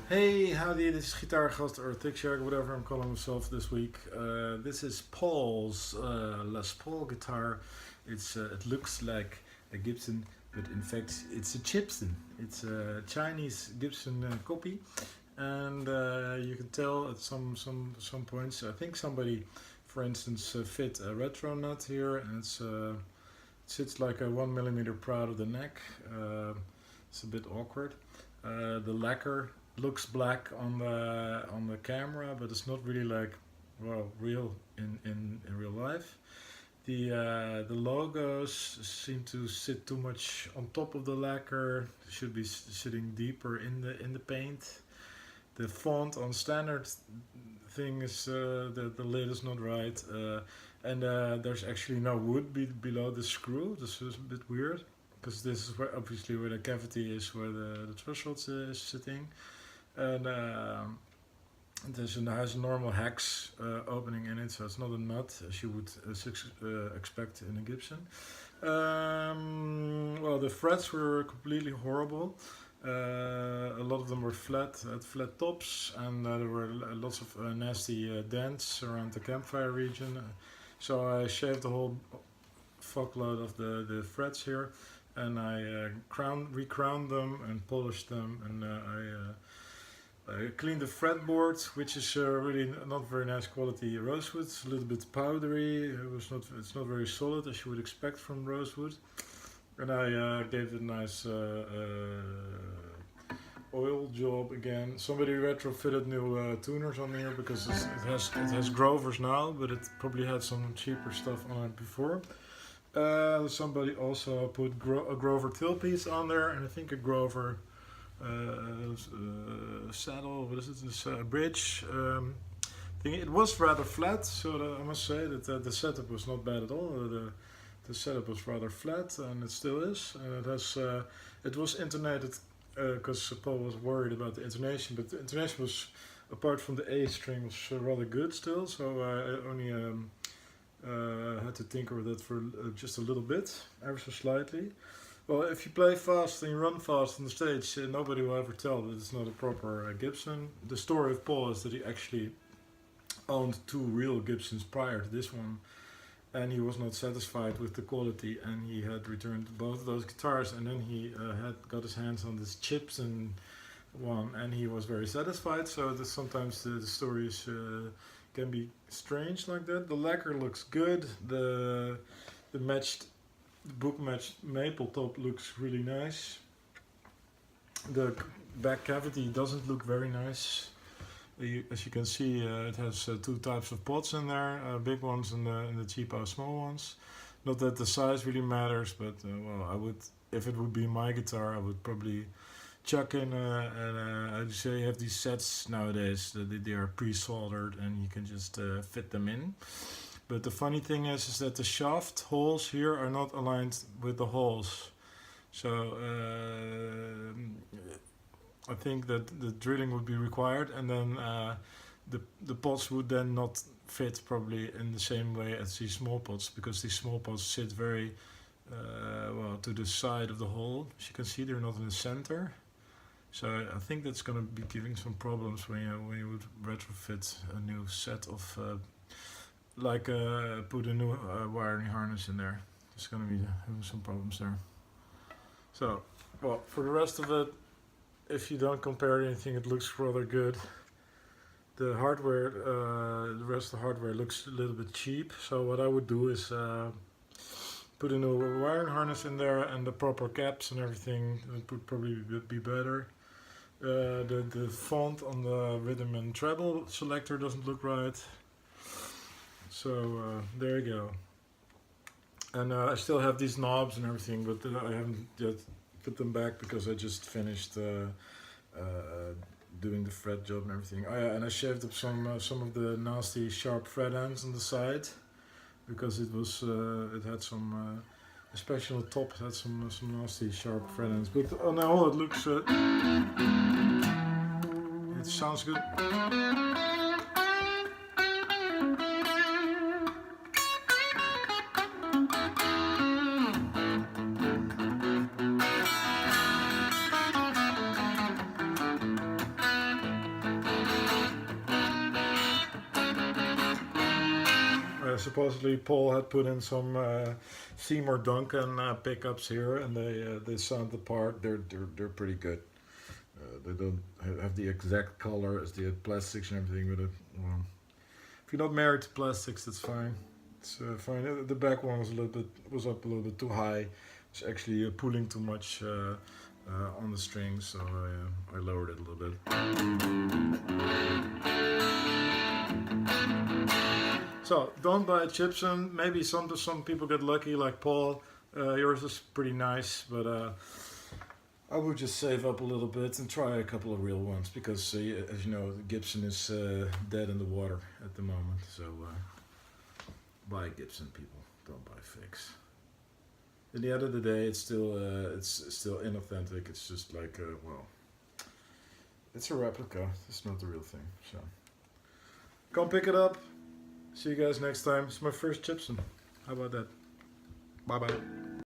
Hey, howdy, this is Gitaargast or Thick Shark, whatever I'm calling myself this week. This is Paul's Les Paul guitar. It looks like a Gibson, but in fact it's a Chibson. It's a Chinese Gibson copy, and you can tell at some points. I think somebody, for instance, fit a retro nut here, and it sits like a 1 mm proud of the neck. It's a bit awkward. The lacquer looks black on the camera, but it's not really like real in real life. The logos seem to sit too much on top of the lacquer. They should be sitting deeper in the paint. The font on standard thing is the lid is not right, and there's actually no wood below the screw. This is a bit weird because this is obviously where the cavity is, where the threshold is sitting. And has a normal hex opening in it, so it's not a nut as you would expect in a Gibson. Well, the frets were completely horrible. A lot of them were had flat tops, and there were lots of nasty dents around the campfire region. So I shaved the whole fuckload of the frets here, and I re-crowned them and polished them, and I cleaned the fretboard, which is really not very nice quality rosewood. It's a little bit powdery. It's not very solid as you would expect from rosewood. And I gave it a nice oil job again. Somebody retrofitted new tuners on here because it has Grovers now, but it probably had some cheaper stuff on it before. Somebody also put a Grover tailpiece on there, and I think a Grover saddle, what is it, this bridge thing. It was rather flat, so I must say that the setup was not bad at all. The setup was rather flat, and it still is. It was intonated because Paul was worried about the intonation, but the intonation was, apart from the A string, was rather good still, so I only had to tinker with it for just a little bit, ever so slightly. Well, if you play fast and you run fast on the stage, nobody will ever tell that it's not a proper Gibson. The story of Paul is that he actually owned two real Gibsons prior to this one, and he was not satisfied with the quality, and he had returned both of those guitars, and then he had got his hands on this Chibson one, and he was very satisfied. So sometimes the stories can be strange like that. The lacquer looks good. The book matched maple top looks really nice. The back cavity doesn't look very nice. As you can see, it has two types of pots in there, big ones and the cheapo small ones. Not that the size really matters, but well, I would, if it would be my guitar, I would probably chuck in I'd say you have these sets nowadays that they are pre-soldered and you can just fit them in. But the funny thing is that the shaft holes here are not aligned with the holes. So I think that the drilling would be required, and then the pots would then not fit probably in the same way as these small pots, because these small pots sit very well to the side of the hole. As you can see, they're not in the center. So I think that's going to be giving some problems when you would retrofit a new set of put a new wiring harness in there. There's going to be having some problems there. So, well, for the rest of it, if you don't compare anything, it looks rather good. The hardware, the rest of the hardware looks a little bit cheap. So what I would do is put a new wiring harness in there and the proper caps and everything. It would probably be better. The font on the rhythm and treble selector doesn't look right. So there you go. And I still have these knobs and everything, but I haven't yet put them back because I just finished doing the fret job and everything. Oh yeah, and I shaved up some of the nasty sharp fret ends on the side because it had some, especially on the top, it had some nasty sharp fret ends. But on the whole, it looks, it sounds good. supposedly Paul had put in some Seymour Duncan pickups here, and they sound the part. They're pretty good. They don't have the exact color as the plastics and everything, but well, if you're not married to plastics, that's fine. It's fine. The back one was up a little bit too high. It's actually pulling too much on the strings, so I lowered it a little bit. So don't buy a Chibson. Maybe some people get lucky, like Paul. Yours is pretty nice, but I would just save up a little bit and try a couple of real ones, because as you know, Gibson is dead in the water at the moment. So buy Gibson, people. Don't buy fakes. At the end of the day, it's still inauthentic. It's just like well, it's a replica. It's not the real thing. So come pick it up. See you guys next time. It's my first Chibson. How about that? Bye bye.